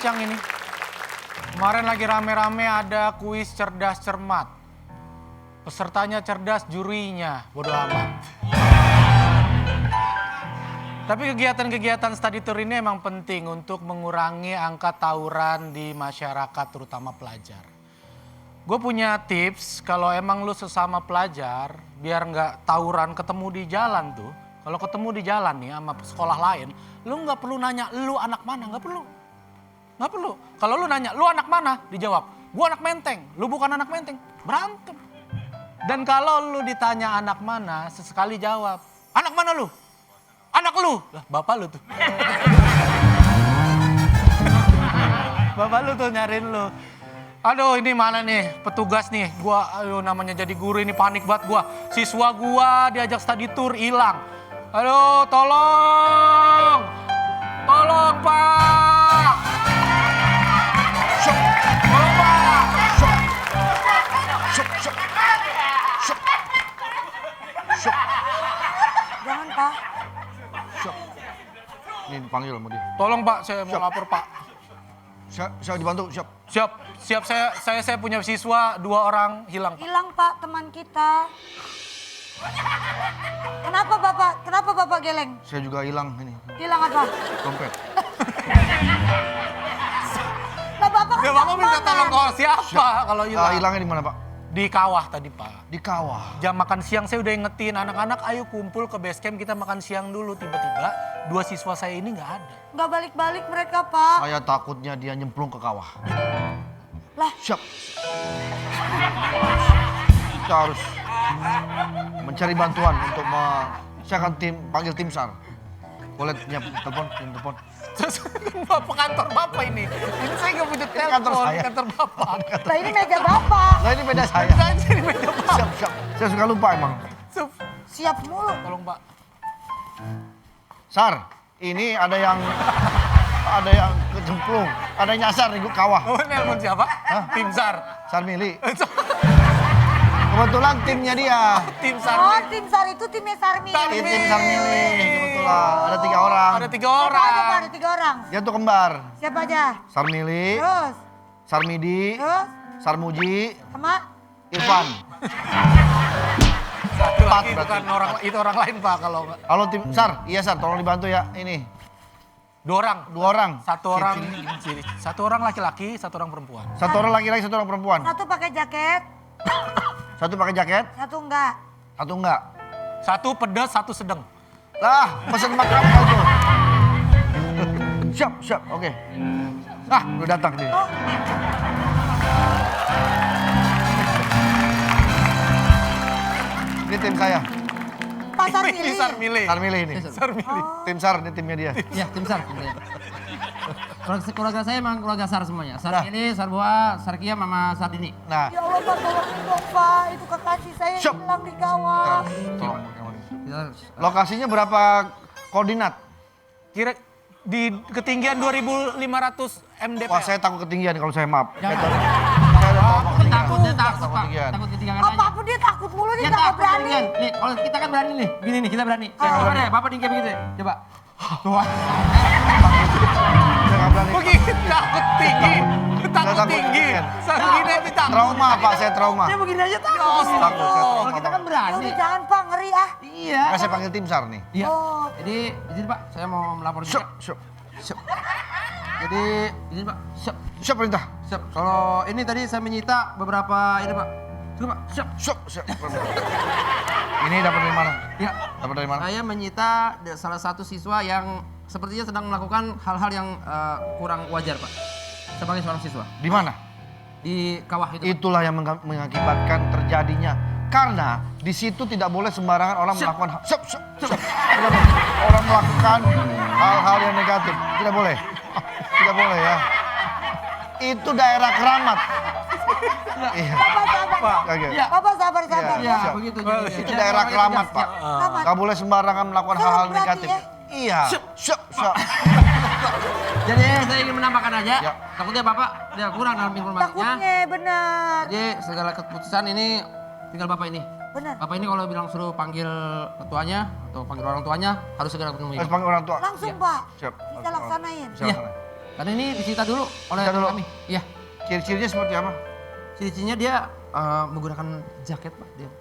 pincang ini. Kemarin lagi rame-rame ada kuis cerdas cermat. Pesertanya cerdas, jurinya bodo amat. Tapi kegiatan-kegiatan study tour ini emang penting untuk mengurangi angka tawuran di masyarakat, terutama pelajar. Gue punya tips, kalau emang lu sesama pelajar, biar nggak tawuran ketemu di jalan tuh. Kalau ketemu di jalan nih sama sekolah lain, lu nggak perlu nanya lu anak mana, nggak perlu. Nggak perlu. Kalau lu nanya lu anak mana, dijawab, gue anak Menteng, lu bukan anak Menteng, berantem. Dan kalau lu ditanya anak mana, sesekali jawab, anak mana lu? Anak lu? Lah bapak lu tuh. Bapak lu tuh nyariin lu. Aduh ini mana nih petugas nih, aduh namanya jadi guru ini panik banget gua. Siswa gua diajak study tour hilang. Aduh tolong. Tolong Pak. Tolong Pak. Jangan, Pak. Ini panggil sama dia. Tolong Pak, saya mau lapor Pak. Saya dibantu, siap. Siap saya punya siswa 2 orang hilang. Hilang, Pak, teman kita. Kenapa Bapak geleng? Saya juga hilang ini. Hilang apa? Dompet. Lah Bapak Ya Bapak minta tolong ke siapa kalau hilang? Hilangnya di mana, Pak? Di kawah tadi Pak. Di kawah. Jam makan siang saya udah ingetin anak-anak ayo kumpul ke base camp kita makan siang dulu. Tiba-tiba 2 siswa saya ini nggak ada. Nggak balik-balik mereka, Pak. Saya takutnya dia nyemplung ke kawah. Lah, Siap. Kita harus mencari bantuan untuk saya akan panggil tim SAR. Boleh telepon. Terus Bapak kantor Bapak ini. Ini saya nggak punya telepon kantor saya. kantor Bapak. lah ini meja Bapak. Nah ini beda saya. Ini meja Bapak. Siap. Saya suka lupa emang. Siap mulu. Tolong Pak. SAR, ini ada yang kecemplung, ada yang nyasar di kawah. Oh nelpon siapa? Tim SAR. SAR Mili. Kebetulan timnya dia. Tim SAR. Oh, tim SAR itu timnya Sarmi. Tim SAR Mili, kebetulan. Ada 3 orang. Ada 3 Siapa orang. aja, Pak? Ada 3 orang. Dia tuh kembar. Siapa aja? SAR Mili, Terus? SAR Midi, Terus? SAR Muji, Sama? Irfan. Satu lagi berarti. bukan itu orang lain Pak kalau nggak. Halo tim SAR, iya SAR, tolong dibantu ya. Ini 2 orang. 2 orang. Satu orang laki-laki, 1 orang perempuan. 1 orang laki-laki, 1 orang perempuan. Satu pakai jaket, 1 pakai jaket, satu enggak. 1 enggak. 1 pedas, 1 sedang. Lah, pesen makan aja. Siap, oke. Ah, udah datang dia. Oh, Ini tim saya, Pasar Ini Mili. SAR milih. SAR Milih ini. SAR milih. Tim SAR, ini timnya dia. Iya, tim SAR. Keluarga saya emang keluarga SAR semuanya. Nah. SAR ini, SAR Boa, SAR Kia, Mama SAR Dini. Nah, Ya Allah, Pak, tolongin dong, Pak. Itu kekasih saya Siap. yang hilang di kawah. tolong. Kita- Lokasinya berapa koordinat? Kira di ketinggian 2.500 mdpl. Wah, saya takut ketinggian kalau saya maaf. Jangan. Saya udah tahu mau ketinggian. Takut, dia takut, Pak. ketinggian. Takut ketinggian aja. Apapun dia takut mulu, dia Dia nggak takut berani. ketinggian. Nih, kalau kita kan berani nih. Gini nih, kita berani. Coba deh, Bapak tinggi begitu. Coba. Tuh. Saya nggak berani. Begitu takut tinggi. Takut takut tinggi. ketinggian. Segini aja takut. Trauma, Pak, saya trauma. Dia begini aja takut. Takut, saya trauma. Kalau kita kan Ya berani. udah jangan, Pak, ngeri ah. Iya. Nah, saya panggil tim SAR nih. Iya. Oh. Jadi, izin Pak, saya mau melapor juga. Siap. Jadi, izin Pak. Siap. Siap perintah. Siap. Kalau ini tadi saya menyita beberapa ini Pak. Coba Pak. Siap. Siap. Ini dapat dari mana? Ya. Dapat dari mana? Saya menyita salah satu siswa yang sepertinya sedang melakukan hal-hal yang kurang wajar Pak. Sebagai seorang siswa. Di mana? Di kawah itu Pak. Itulah yang mengakibatkan terjadinya. Karena di situ tidak boleh sembarangan orang melakukan Tidak boleh. Orang melakukan hal-hal yang negatif. Tidak boleh. Tidak boleh ya. Itu daerah keramat. Iya. Bapak sabar. Oke. Iya. Bapak sabar. Iya, Siap. begitu. Itu daerah keramat, Pak. Keramat. Gak boleh sembarangan melakukan hal-hal Serem berarti negatif. ya? Iya. Siap. Jadi saya ingin menambahkan aja. Ya. Takutnya Bapak dia kurang dalam informasinya. Takutnya benar. Jadi segala keputusan ini tinggal Bapak ini. Benar. Bapak ini kalau bilang suruh panggil ketuanya atau panggil orang tuanya harus segera menemui. Harus panggil orang tua. Langsung, Iya. Pak. Siap. Kita laksanain. Bisa Iya. laksanain. Karena ini disita dulu oleh Disita dulu. kami. Iya. Ciri-cirinya seperti apa? Ciri-cirinya dia menggunakan jaket Pak. Dia.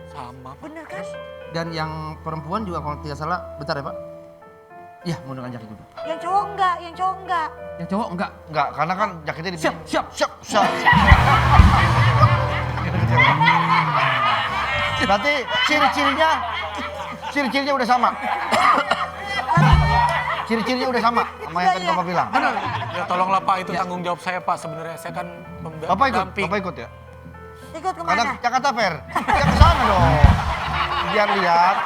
Sama. Bener kan? Dan yang perempuan juga kalau tidak salah, bentar ya Pak. Iya, menggunakan jaket juga. Yang cowok enggak, yang cowok enggak. Yang cowok enggak. Enggak, karena kan jaketnya di Siap, siap. Siap. Berarti ciri-cirinya udah sama. Ciri-cirinya udah sama sama yang tadi Bapak bilang. Benar. Ya tolonglah Pak, itu tanggung jawab saya Pak sebenarnya. Saya kan Bapak ikut, pendamping. Bapak ikut ya. Ikut Karena kemana? Jakarta Fair. Ya ke sana dong. Biar lihat.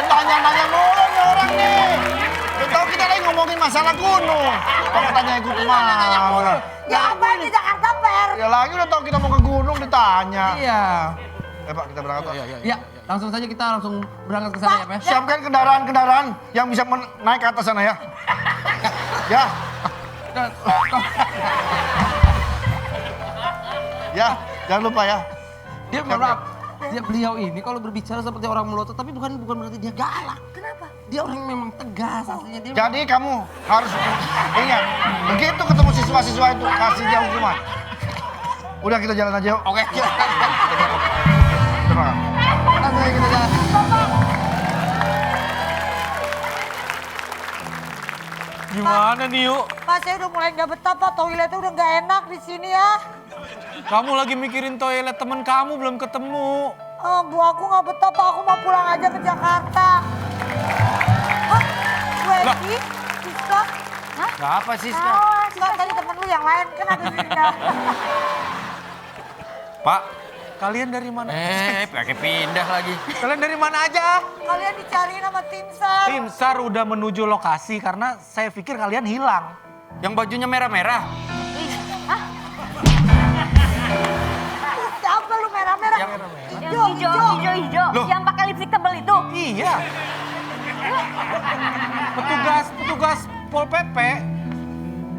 Nanya mulu nih orang nih. Udah tahu kita lagi ngomongin masalah gunung. Bapak tanya ikut kemana? Ya apa di Jakarta Fair? Ya lagi udah tahu kita mau ke gunung ditanya. Iya. Pak, kita berangkat Pak. Iya, langsung saja kita langsung berangkat ke sana ya Pak. ya. Siapkan kendaraan-kendaraan yang bisa naik ke atas sana ya. Ya. Ya, jangan lupa ya. Dia maaf, beliau ini kalau berbicara seperti orang melotot, tapi bukan berarti dia galak. Kenapa? Dia orang yang memang tegas aslinya dia. Jadi kamu harus ingat, begitu ketemu siswa-siswa itu kasih dia hukuman. Udah kita jalan aja yuk. Oke. Terang. Langsung aja kita jalan. Gimana nih yuk? Pak, saya udah mulai nggak betah Pak, toiletnya udah nggak enak di sini ya. Kamu lagi mikirin toilet temen kamu belum ketemu. Bu, aku nggak betah Pak, aku mau pulang aja ke Jakarta. Hah? Wendy? Siska? Hah? Gak apa sih? Enggak, tadi temen lu yang lain kan ada pindah. Pak, kalian dari mana? Pakai pindah lagi. Kalian dari mana aja? Kalian dicariin sama tim SAR. Tim SAR udah menuju lokasi karena saya pikir kalian hilang. Yang bajunya merah-merah. Siapa lu merah-merah? Hijau. Yang pakai lipstik tebel itu. Iya. Petugas Pol PP.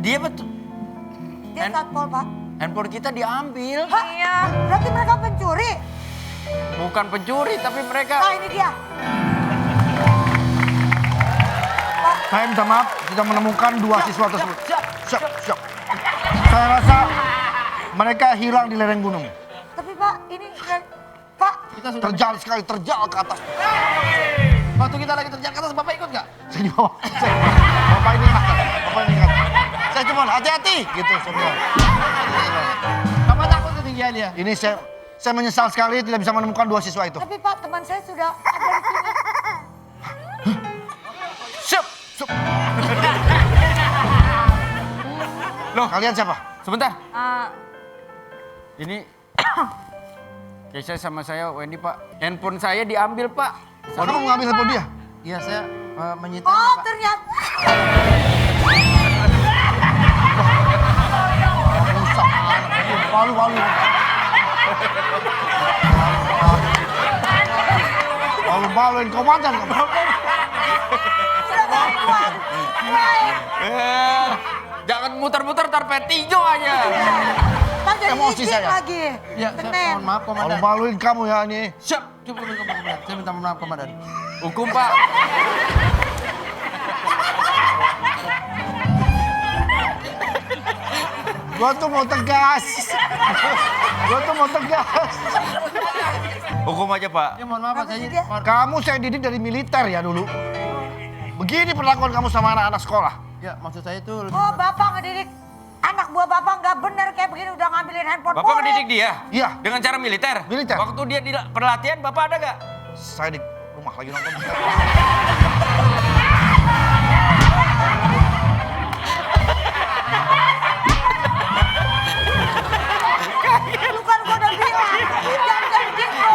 Dia betul. Dia satpol Pak. Handphone kita diambil. Hah? Iya. Berarti mereka pencuri? Bukan pencuri, tapi mereka... Nah ini dia. Saya minta maaf, kita menemukan dua siswa tersebut. Siap. Saya rasa mereka hilang di lereng gunung. Tapi Pak, ini Pak. Kita sudah Terjal sekali, terjal ke atas. waktu kita lagi terjal ke atas, Bapak ikut nggak? Saya di bawah. Bapak ini ingat. Saya cuma hati-hati gitu semua. Bapak takut ketinggian ya? Ini saya menyesal sekali tidak bisa menemukan dua siswa itu. Tapi Pak, teman saya sudah ada di sini. Siap. Loh, kalian siapa? Sebentar. Ini... Keisha sama saya, Wendy Pak. Handphone saya diambil Pak. Kamu mengambil handphone dia? Iya, saya menyita. Oh, Pak. ternyata. Rusak. Malu. Malu-maluin komandan kamu. Sudah bantuan. Baik. Jangan muter-muter tar petijo aja. Pak, jadi Emosi izin saya. lagi. Ya, saya Senin. mohon maaf komandan. Malu-maluin kamu ya ini. Siap, coba komandan. Saya minta maaf komandan. Hukum Pak. Gua tuh mau tegas. Hukum aja Pak. Ya mohon maaf Pak, saya Dia- Kamu saya didik dari militer ya dulu. Begini perlakuan kamu sama anak-anak sekolah. Ya, maksud saya itu lebih... Oh, Bapak ngedidik anak buah Bapak nggak bener kayak begini udah ngambilin handphone Bapak murid. ngedidik dia? Iya. Dengan cara militer? Militer. Waktu dia di pelatihan Bapak ada gak? Saya di rumah lagi nonton. Lu kan gua udah bilang, jangan kayak gitu.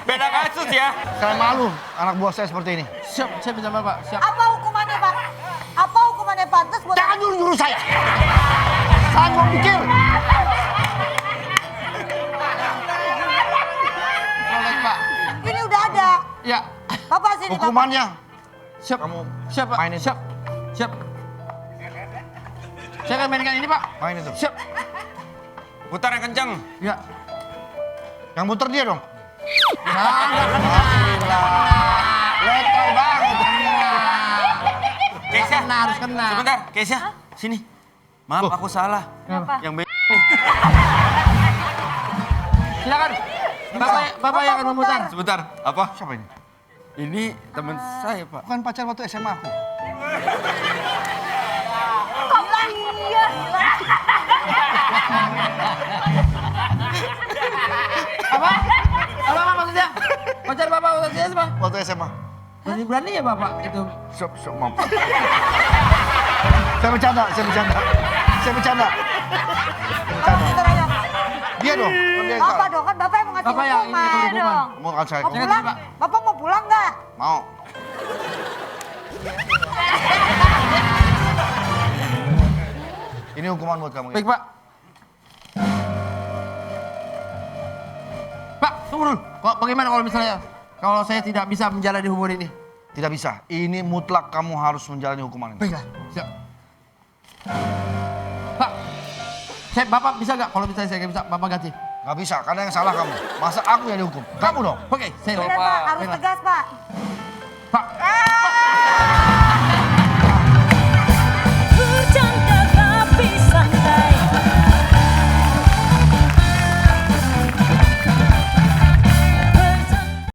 Beda kasus ya. Saya malu anak buah saya seperti ini. Siap, saya minta maaf Pak. Siap. Apa hukumannya, Pak? Apa hukumannya pantas buat... Jangan nyuruh saya. Saya mau pikir. Boleh Pak. Ini udah ada. Ya. Bapak sini, Bapak. Hukumannya Siap. kamu Siap Pak. main itu. Siap. Saya akan mainkan ini Pak. Main itu. Siap. Putar yang kencang. Ya. Yang muter dia dong. Nah, Letal banget. Keisha. Harus kena. Sebentar, Keisha. Sini. Maaf, aku salah. Kenapa? Yang Silakan. Bapak yang akan memutar. Sebentar, apa? Siapa ini? Ini teman saya, Pak. Bukan pacar waktu SMA aku. Kok iya? Apa maksudnya? Pacar bapak waktu SMA? Waktu SMA. Berani ya bapak itu? Maaf. Saya bercanda. Kita aja. Dia dong. Kan dia Bapak dong, kan Bapak yang mau ngasih Bapak yang ini hukuman. hukuman. dong. Mau kan saya. Mau Jangan pulang? Pak. Bapak mau pulang nggak? Mau. Ini hukuman buat kamu. Baik pak. Pak, tunggu dulu. Bagaimana kalau misalnya kalau saya tidak bisa menjalani hubungan ini? Tidak bisa. Ini mutlak kamu harus menjalani hukuman ini. Baiklah, siap. Pak, bapak bisa nggak kalau misalnya saya nggak bisa, bapak ganti? Gak bisa, karena yang salah kamu. Masa aku yang dihukum? Kamu dong. Oke, saya Benar Pak, harus tegas Pak. Pak,